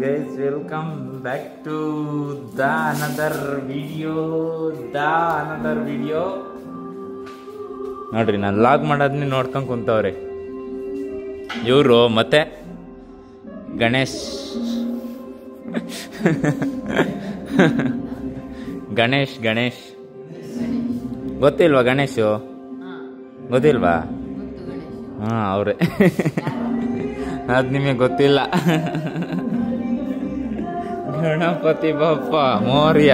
Guys welcome back to the another video ನೋಡ್ರಿ, ನಾನು log ಮಾಡೋದನ್ನೇ ನೋಡ್ಕೊಂಡು ಕುಂತವ್ರೆ ಇವರು. ಮತ್ತೆ ಗಣೇಶ್ ಗೊತ್ತಿಲ್ವಾ? ಗಣೇಶು ಗೊತ್ತಿಲ್ವಾ? ಹಾಂ, ಅವ್ರೆ. ಅದು ನಿಮಗೆ ಗೊತ್ತಿಲ್ಲ. ಗಣಪತಿ ಬಪ್ಪ ಮೌರ್ಯ.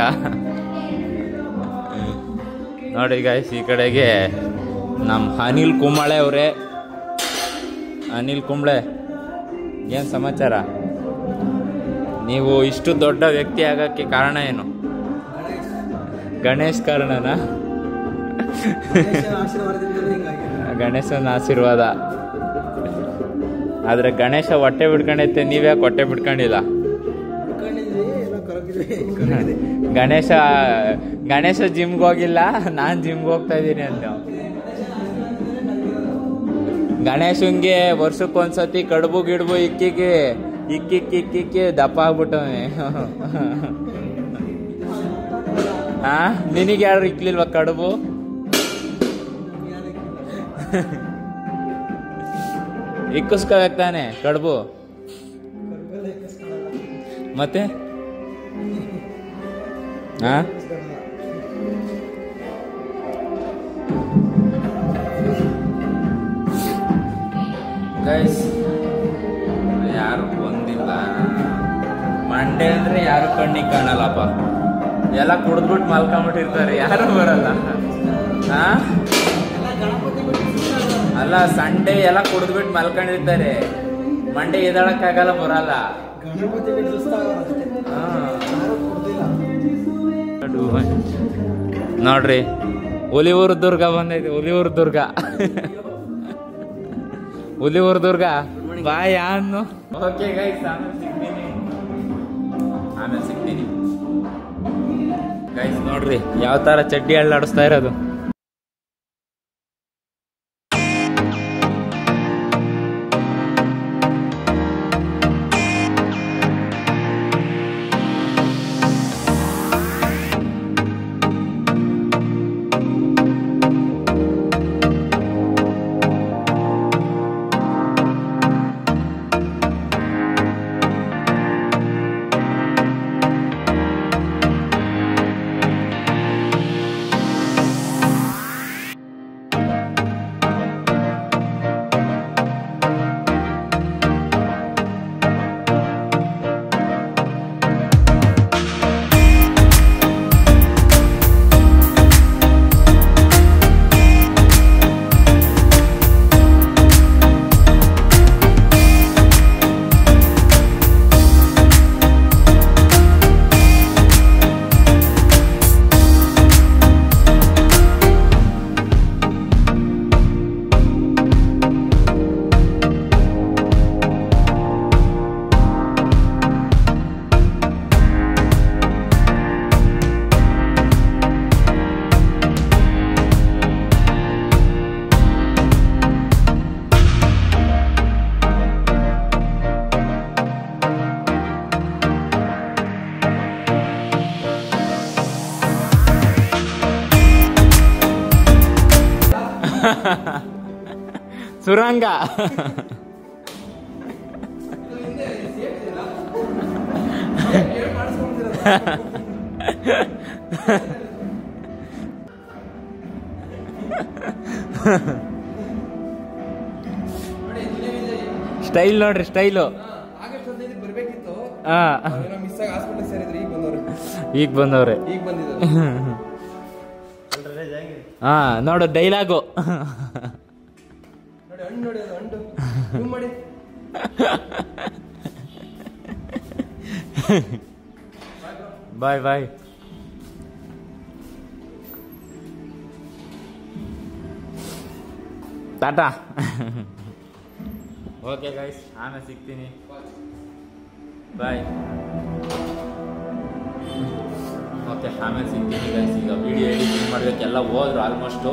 ನೋಡಿ ಗಾಯ್ಸ್, ಈ ಕಡೆಗೆ ನಮ್ಮ ಅನಿಲ್ ಕುಂಬಳೆ ಅವರೇ. ಅನಿಲ್ ಕುಂಬಳೆ, ಏನು ಸಮಾಚಾರ? ನೀವು ಇಷ್ಟು ದೊಡ್ಡ ವ್ಯಕ್ತಿ ಆಗೋಕ್ಕೆ ಕಾರಣ ಏನು? ಗಣೇಶ್ ಕಾರಣನಾ? ಗಣೇಶನ ಆಶೀರ್ವಾದ. ಆದರೆ ಗಣೇಶ ಹೊಟ್ಟೆ ಬಿಡ್ಕೊಂಡೈತೆ, ನೀವ್ಯಾಕೆ ಹೊಟ್ಟೆ ಬಿಡ್ಕೊಂಡಿಲ್ಲ? ಗಣೇಶ ಜಿಮ್ಗೆ ಹೋಗಿಲ್ಲ, ನಾನು ಜಿಮ್ಗೆ ಹೋಗ್ತಾ ಇದ್ದೀನಿ ಅಂತ. ಗಣೇಶನ್ಗೆ ವರ್ಷಕ್ಕೊಂದ್ಸತಿ ಕಡುಬು ಗಿಡುಬು ಇಕ್ಕಿ ದಪ್ಪ ಆಗ್ಬಿಟ್ಟವನೆ. ನಿನಗೆ ಯಾರು ಇಕ್ಲಿಲ್ವಾ ಕಡುಬು? ಇಕ್ಕಿಸ್ಕೋಬೇಕು ತಾನೆ ಕಡುಬು. ಮತ್ತೆ ಗೈಸ್, ಯಾರು ಬಂದಿಲ್ಲ. ಮಂಡೇ ಅಂದ್ರೆ ಯಾರು ಕಣ್ಣಿಗೆ ಕಾಣಲ್ಲಪ್ಪ. ಎಲ್ಲ ಕುಡಿದ್ಬಿಟ್ಟು ಮಲ್ಕೊಂಬಿಟ್ಟಿರ್ತಾರೆ, ಯಾರು ಬರಲ್ಲ. ಅಲ್ಲ, ಸಂಡೇ ಎಲ್ಲ ಕುಡಿದ್ಬಿಟ್ಟು ಮಲ್ಕೊಂಡಿರ್ತಾರೆ. ಮಂಡೇ ಎದಳಕ್ಕಾಗಲ್ಲ, ಬರಲ್ಲ. ನೋಡ್ರಿ, ಹುಲಿಯೂರು ದುರ್ಗ ಬಂದೈತಿ. ಹುಲಿಯೂರು ದುರ್ಗ ಬಾಯ್ ಅನ್ನು. ಓಕೆ ಗೈಸ್, ಆಮೇಲೆ ಸಿಗ್ತೀನಿ ಗೈಸ್. ನೋಡ್ರಿ ಯಾವ ತರ ಚಡ್ಡಿ ಅಳ್ಳಾಡಿಸ್ತಾ ಇರೋದು. ಸುರಂಗ. ಸ್ಟೈಲ್ ನೋಡ್ರಿ, ಸ್ಟೈಲು. ಈಗ ಬಂದವ್ರೆ. ಹಾ, ನೋಡು ಡೈಲಾಗು. ಬಾಯ್ ಬಾಯ್. ಟಾಟಾ. ಓಕೆ ಗೈಸ್, ಆಮೇಲೆ ಸಿಗ್ತೀನಿ. ಬಾಯ್. ಓಕೆ, ಆಮೇಲೆ ಸಿಗ್ತೀನಿ ಗೈಸ್. ಈಗ ವಿಡಿಯೋ ಎಡಿಟಿಂಗ್ ಮಾಡೋದಕ್ಕೆಲ್ಲ ಹೋದ್ರು ಆಲ್ಮೋಸ್ಟು.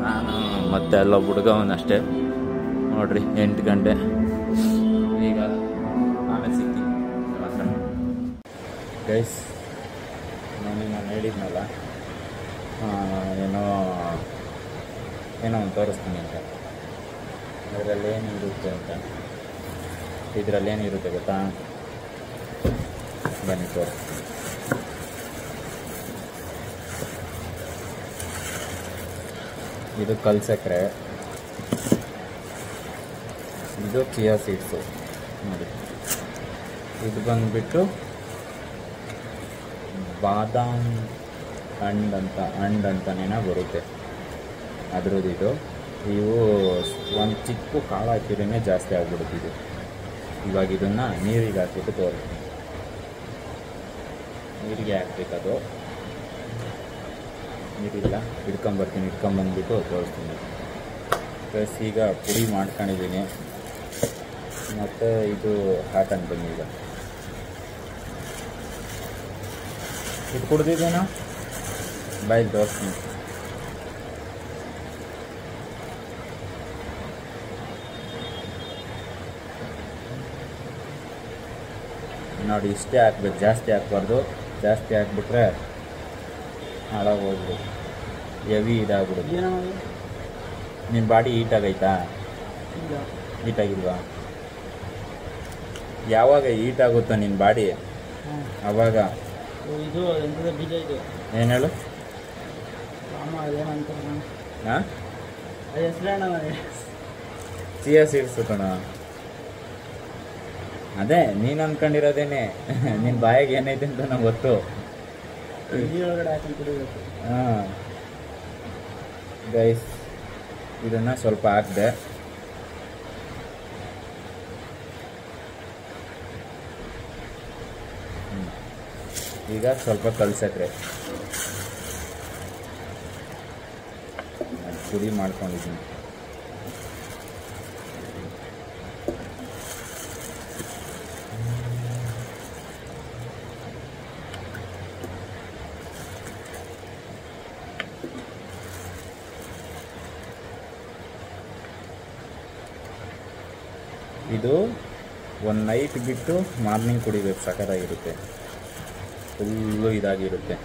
ನಾನು ಮತ್ತೆ ಎಲ್ಲ ಹುಡುಗವನ್ನಷ್ಟೇ. ನೋಡ್ರಿ 8 ಗಂಟೆ. ಈಗ ಗೈಸ್, ನಾನು ಹೇಳಿದ್ನಲ್ಲ ಏನೋ ಒಂದು ತೋರಿಸ್ತೀನಿ ಅಂತ. ಇದರಲ್ಲೇನಿರುತ್ತೆ ಅಂತ, ಇದರಲ್ಲೇನಿರುತ್ತೆ ಗೊತ್ತಾ? ಬನ್ನಿ ತೋರಿಸ್ತೀನಿ. ಇದು ಕಲ್ಸಕ್ರೆ, ಇದು ಚಿಯಾ ಸೀಡ್ಸು ನೋಡಿ. ಇದು ಬಂದುಬಿಟ್ಟು ಬಾದಾಮ್ ಹಣ್ಣಂತನೇನೋ ಬರುತ್ತೆ ಅದ್ರದ್ದು. ಇವು ಒಂದು ಚಿಕ್ಕ ಕಾಳು ಹಾಕಿದ್ರೇ ಜಾಸ್ತಿ ಆಗ್ಬಿಡುತ್ತೆ ಇದು. ಇವಾಗ ಇದನ್ನು ನೀರಿಗೆ ಹಾಕ್ಬಿಟ್ಟು ತೋರಿಸ್ತೀನಿ. ನೀರಿಗೆ ಹಾಕ್ಬೇಕದು. ನೀರಿಲ್ಲ, ಇಟ್ಕೊಂಬಂದ್ಬಿಟ್ಟು ತೋರಿಸ್ತೀನಿ. ಪ್ಲಸ್ ಈಗ ಪುಡಿ ಮಾಡ್ಕೊಂಡಿದ್ದೀನಿ. ಮತ್ತು ಇದು ಹಾಕೊಂಡು ಬನ್ನಿ. ಈಗ ಇದು ಕುಡ್ದಿದ್ದೇನೋ ಬಾಯಿಗೆ ತೋರಿಸ್ತೀನಿ. ನೋಡಿ, ಇಷ್ಟೇ ಹಾಕ್ಬೇಕು, ಜಾಸ್ತಿ ಹಾಕ್ಬಾರ್ದು. ಜಾಸ್ತಿ ಹಾಕ್ಬಿಟ್ರೆ ಹಾಳಾಗೋಗ್ಬಿಡು, ಹೆವಿ ಇದಾಗ್ಬಿಡುತ್ತೆ. ನಿನ್ನ ಬಾಡಿ ಹೀಟಾಗೈತಾ? ಹೀಟಾಗಿಲ್ವಾ? ಯಾವಾಗ ಹೀಟ್ ಆಗುತ್ತೋ ನಿನ್ನ ಬಾಡಿ ಅವಾಗ. ಇದು ಎಂಥದ ಬೀಜ ಇದು? ಏನು ಹೇಳು? ಹಾಂ, ಹೆಸರೇನ? ಚಿಯಾ ಸೀಡ್ಸ್ ಕಣ. ಅದೇ ನೀನು ಅಂದ್ಕೊಂಡಿರೋದೇನೆ. ನಿನ್ನ ಬಾಯಿಗೆ ಏನೈತೆ ಅಂತ ನಂಗೆ ಗೊತ್ತು. ನೀರೊಳಗಡೆ ಹಾಕೊಂಡು ಕುಡಿಬೇಕು. ಹಾಂ ಗೈಸ್, ಇದನ್ನು ಸ್ವಲ್ಪ ಹಾಕಿದೆ. ಈಗ ಸ್ವಲ್ಪ ಕಲ್ಸಕ್ರೆ ಪುಡಿ ಮಾಡ್ಕೊಂಡಿದ್ದೀನಿ. ಇದು ಒಂದು ನೈಟ್ ಬಿಟ್ಟು ಮಾರ್ನಿಂಗ್ ಕುಡಿಬೇಕು, ಸಖತ್ತಾಗಿರುತ್ತೆ. ಫುಲ್ಲು ಇದಾಗಿರುತ್ತೆ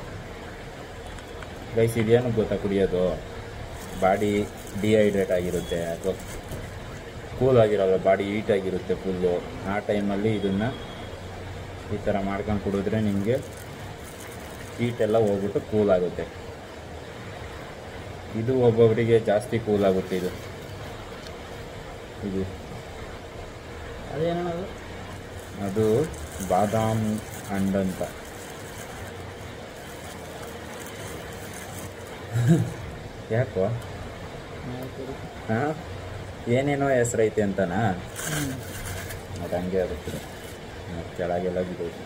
ಗೈಸ್. ಇದೇನು ಗೊತ್ತಾ ಕುಡಿಯೋದು? ಬಾಡಿ ಡಿಹೈಡ್ರೇಟ್ ಆಗಿರುತ್ತೆ ಅಥವಾ ಕೂಲ್ ಆಗಿರೋಲ್ಲ, ಬಾಡಿ ಹೀಟ್ ಆಗಿರುತ್ತೆ ಫುಲ್ಲು. ಆ ಟೈಮಲ್ಲಿ ಇದನ್ನು ಈ ಥರ ಮಾಡ್ಕೊಂಡು ಕುಡಿದ್ರೆ ನಿಮಗೆ ಹೀಟೆಲ್ಲ ಹೋಗ್ಬಿಟ್ಟು ಕೂಲ್ ಆಗುತ್ತೆ. ಇದು ಒಬ್ಬೊಬ್ಬರಿಗೆ ಜಾಸ್ತಿ ಕೂಲ್ ಆಗುತ್ತೆ. ಇದು ಅದೇನದು? ಅದು ಬಾದಾಮ್ ಹಣ್ಣಂತ. ಯಾಕೋ? ಹಾಂ, ಏನೇನೋ ಹೆಸ್ರೈತೆ ಅಂತನಾ? ಅದು ಹಂಗೆ ಆಗುತ್ತೆ, ಕೆಳಗೆಲ್ಲ ಬಿಡೋದು.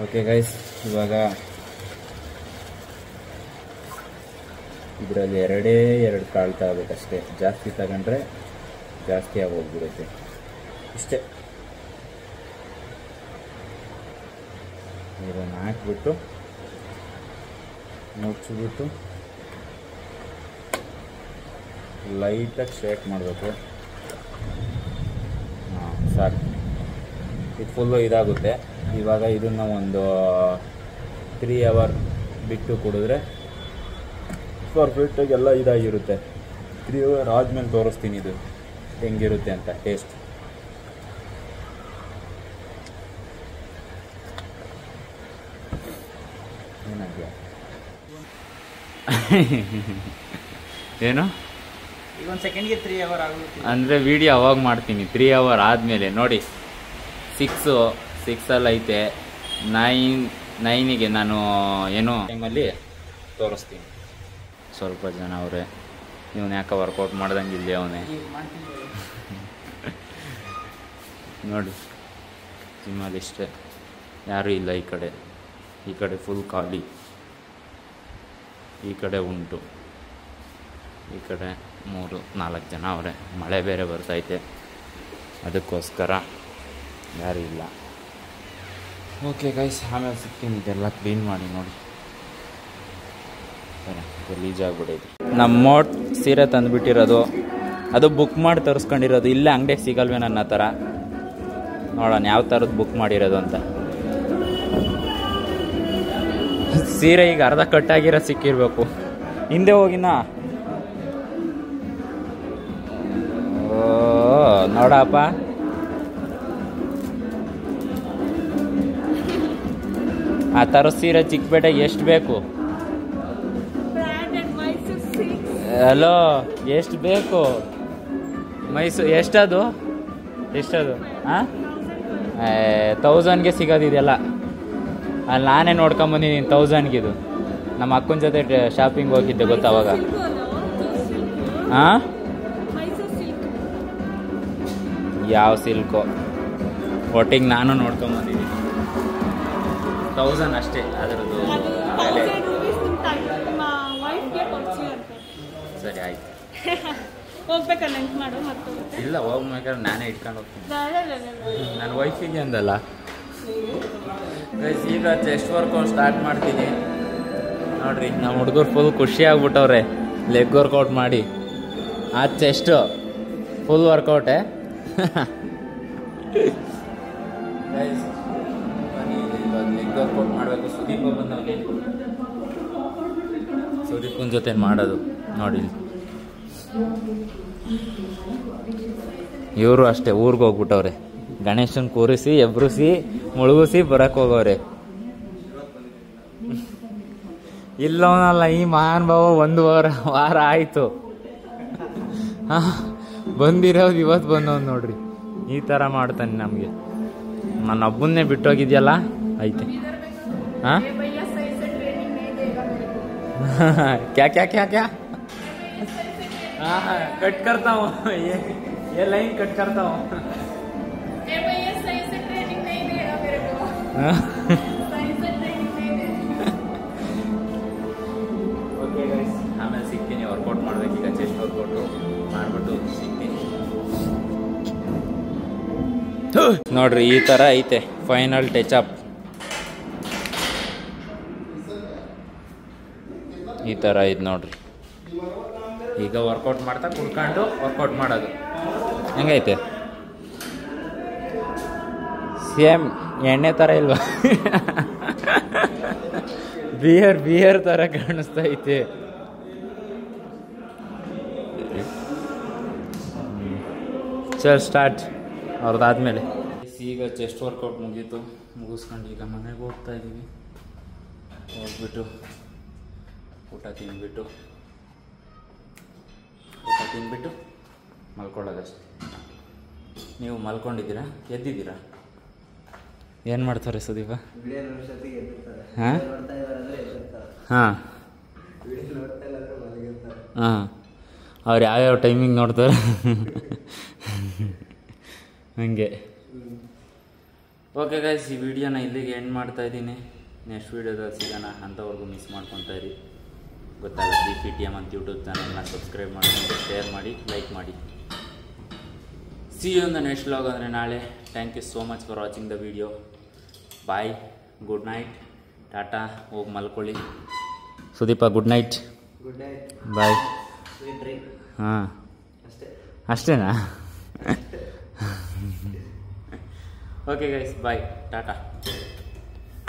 ಓಕೆ ಗೈಸ್, ಇವಾಗ ಇದರಲ್ಲಿ ಎರಡು ಕಾಳು ತಗೋಬೇಕಷ್ಟೇ. ಜಾಸ್ತಿ ತಗೊಂಡ್ರೆ ಜಾಸ್ತಿ ಆಗೋಗ್ಬಿಡುತ್ತೆ. ಇಷ್ಟೇ. ಇದನ್ನು ಹಾಕ್ಬಿಟ್ಟು ಮುಚ್ಚಿಬಿಟ್ಟು ಲೈಟಾಗಿ ಶೇಕ್ ಮಾಡಬೇಕು. ಹಾಂ, ಸಾಕು. ಇದು ಫುಲ್ಲು ಇದಾಗುತ್ತೆ. ಇವಾಗ ಇದನ್ನು ಒಂದು 3 hour ಬಿಟ್ಟು ಕುಡಿದ್ರೆ ಪರ್ಫೆಕ್ಟಾಗಿ ಎಲ್ಲ ಇದಾಗಿರುತ್ತೆ. 3 hour ಆದಮೇಲೆ ತೋರಿಸ್ತೀನಿ ಇದು ಹೆಂಗಿರುತ್ತೆ ಅಂತ ಟೇಸ್ಟ್. ಏನಾಗಿದೆ ಏನು? ಈಗ ಒಂದು ಸೆಕೆಂಡ್ಗೆ 3 hour ಆಗುತ್ತೆ ಅಂದರೆ ವೀಡಿಯೋ ಅವಾಗ ಮಾಡ್ತೀನಿ. 3 hour ಆದಮೇಲೆ ನೋಡಿ. 6 ಐತೆ. 9ಗೆ ನಾನು ಏನೋ ಟೈಮಲ್ಲಿ ತೋರಿಸ್ತೀನಿ. ಸ್ವಲ್ಪ ಜನ ಅವರೇ, ಇವನು ಯಾಕೆ ವರ್ಕೌಟ್ ಮಾಡ್ದಂಗೆ ಇಲ್ಲಿ ಅವನೇ ನೋಡಿ. ಜಿಮ್ಮಲ್ಲಿ ಇಷ್ಟೇ, ಯಾರೂ ಇಲ್ಲ. ಈ ಕಡೆ ಫುಲ್ ಖಾಲಿ. ಈ ಕಡೆ ಉಂಟು, ಈ ಕಡೆ 3-4 ಜನ ಅವರೇ. ಮಳೆ ಬೇರೆ ಬರ್ತೈತೆ, ಅದಕ್ಕೋಸ್ಕರ ಯಾರೂ ಇಲ್ಲ. ಓಕೆ ಗೈಸ್, ಆಮೇಲೆ ಸಿಗ್ತೀನಿ. ಇದೆಲ್ಲ ಕ್ಲೀನ್ ಮಾಡಿ ನೋಡಿ. ಗಲೀಜಾಗ್ಬಿಡೈತಿ. ನಮ್ಮ ಸೀರೆ ತಂದುಬಿಟ್ಟಿರೋದು, ಅದು ಬುಕ್ ಮಾಡಿ ತರಿಸ್ಕೊಂಡಿರೋದು. ಇಲ್ಲೇ ಅಂಗಡಿಗೆ ಸಿಗಲ್ವೇ ನನ್ನ ಥರ, ನೋಡೋಣ ಯಾವ ಥರದ್ದು ಬುಕ್ ಮಾಡಿರೋದು ಅಂತ. ಸೀರೆ ಈಗ ಅರ್ಧ ಕಟ್ಟಾಗಿರೋ ಸಿಕ್ಕಿರ್ಬೇಕು. ಹಿಂದೆ ಹೋಗಿನ ಓ ನೋಡಪ್ಪ, ಆ ಥರ ಸೀರೆ ಚಿಕ್ಕಪೇಟೆಗೆ ಎಷ್ಟು ಬೇಕು? ಹಲೋ, ಎಷ್ಟು ಬೇಕು? ಎಷ್ಟದು ಹಾಂ 1000ಗೆ ಸಿಗೋದಿದೆಯಲ್ಲ. ಅಲ್ಲಿ ನಾನೇ ನೋಡ್ಕೊಂಬಂದಿದ್ದೀನಿ 1000ಗೆ. ಇದು ನಮ್ಮ ಅಕ್ಕನ ಜೊತೆ ಶಾಪಿಂಗ್ ಹೋಗಿದ್ದೆ ಗೊತ್ತಾವಾಗ. ಹಾಂ ಯಾವ ಸಿಲ್ಕು ಒಟ್ಟಿಗೆ ನಾನು ನೋಡ್ಕೊಂಬಂದಿದ್ದೀನಿ. 1000 ಅಷ್ಟೇ ಅದರದ್ದು ಬೆಲೆ. ಸರಿ ಆಯ್ತು. ಹೋಗ್ಬೇಕಲ್ಲ ಮಾಡು ಮತ್ತೆ. ಇಲ್ಲ, ಹೋಗ್ಬೇಕಾದ್ರೆ ನಾನೇ ಇಟ್ಕೊಂಡು ಹೋಗ್ತೀನಿ. ನನ್ನ ವೈಫಿಗೆ ಅಂದಲ್ಲ. ಈಗ ಚೆಸ್ಟ್ ವರ್ಕೌಟ್ ಸ್ಟಾರ್ಟ್ ಮಾಡ್ತೀನಿ ನೋಡ್ರಿ. ನಮ್ಮ ಹುಡುಗರು ಫುಲ್ ಖುಷಿ ಆಗ್ಬಿಟ್ಟವ್ರೆ ಲೆಗ್ ವರ್ಕೌಟ್ ಮಾಡಿ. ಆ ಚೆಸ್ಟು ಫುಲ್ ವರ್ಕೌಟೇ. ಲೆಗ್ ವರ್ಕೌಟ್ ಮಾಡಬೇಕು. ಸುದೀಪ ಬಂದವನೇ, ಸುದೀಪನ ಜೊತೆ ಮಾಡೋದು ನೋಡಿ. ಇವರು ಅಷ್ಟೇ ಊರಿಗೆ ಹೋಗ್ಬಿಟ್ಟವ್ರೆ. ಗಣೇಶನ್ ಕೂರಿಸಿ ಎಬ್ರಿಸಿ ಮುಳುಗಿಸಿ ಬರಕ್ಕೆ ಹೋಗವ್ರೆ. ಇಲ್ಲವನಲ್ಲ ಈ ಮಹಾನ್ ಭಾವ, 1 ವಾರ ಆಯಿತು ಬಂದಿರೋದು. ಇವತ್ತು ಬಂದವನು ನೋಡ್ರಿ, ಈ ಥರ ಮಾಡ್ತಾನೆ ನಮಗೆ. ನನ್ನ ಹಬ್ಬನ್ನೇ ಬಿಟ್ಟೋಗಿದ್ಯಲ್ಲ ಐತೆ. ಹಾಂ ಕ್ಯಾ ಕ್ಯಾ ಕ್ಯಾ ಕ್ಯಾ हाँ कट करता हूँ, ये लाइन कट करता हूँ. भैया सही से ट्रेनिंग नहीं देगा मेरे को. सही से ट्रेनिंग नहीं देगा. ಓಕೆ ಗೈಸ್, ಆಮೇಲೆ ಸಿಗ್ತೀನಿ. ವರ್ಕೌಟ್ ಮಾಡಬೇಕೀಗ, ಚೆಸ್ಟ್ ವರ್ಕೌಟು ಮಾಡಿಬಿಟ್ಟು ಸಿಗ್ತೀನಿ. ನೋಡ್ರಿ ಈ ಥರ ಐತೆ ಫೈನಲ್ ಟಚ್ ಅಪ್. ಈ ಥರ ಐತೆ ನೋಡ್ರಿ. ಈಗ ವರ್ಕೌಟ್ ಮಾಡ್ತಾ ಕುಡ್ಕೊಂಡು ವರ್ಕೌಟ್ ಮಾಡೋದು. ಹೆಂಗೈತೆ? ಸೇಮ್ ಎಣ್ಣೆ ಥರ ಇಲ್ವಾ? ಬಿಯರ್ ಥರ ಕಾಣಿಸ್ತಾ ಐತೆ. ಚಲ್ ಸ್ಟಾರ್ಟ್ ಅವ್ರದ್ದಾದ್ಮೇಲೆ. ಈಗ ಚೆಸ್ಟ್ ವರ್ಕೌಟ್ ಮುಗಿಸ್ಕೊಂಡು ಈಗ ಮನೆಗೆ ಹೋಗ್ತಾ ಇದ್ದೀವಿ. ಹೋಗ್ಬಿಟ್ಟು ಊಟ ತಿಂದ್ಬಿಟ್ಟು ಮಲ್ಕೊಳ್ಳೋದಷ್ಟೆ. ನೀವು ಮಲ್ಕೊಂಡಿದ್ದೀರಾ? ಎದ್ದಿದ್ದೀರಾ? ಏನು ಮಾಡ್ತಾರೆ ಸುದೀಪ? ಹಾಂ ಹಾಂ ಹಾಂ ಅವ್ರು ಯಾವ್ಯಾವ ಟೈಮಿಂಗ್ ನೋಡ್ತಾರೆ ಹಂಗೆ. ಓಕೆ ಗೈಸ್, ಈ ವಿಡಿಯೋನ ಇಲ್ಲಿಗೆ ಎಂಡ್ ಮಾಡ್ತಾ ಇದ್ದೀನಿ. ನೆಕ್ಸ್ಟ್ ವೀಡಿಯೋದಲ್ಲಿ ಸಿಗೋಣ. ಅಂಥವ್ರಿಗೂ ಮಿಸ್ ಮಾಡ್ಕೊತಾ ಇರಿ. ಗೊತ್ತಲ್ಲ, BPTM ಅಂತ ಯೂಟ್ಯೂಬ್ ಚಾನಲ್ನ ಸಬ್ಸ್ಕ್ರೈಬ್ ಮಾಡಿ, ಶೇರ್ ಮಾಡಿ, ಲೈಕ್ ಮಾಡಿ. See you in the next vlog ಅಂದರೆ ನಾಳೆ. Thank you so much for watching the video. Bye, good night, tata. ಹೋಗಿ ಮಲ್ಕೊಳ್ಳಿ. Sudeep good night. Good night, bye. Sweet drink. ಹಾಂ ಅಷ್ಟೇ. ಅಷ್ಟೇನಾ? Okay guys, bye, Tata.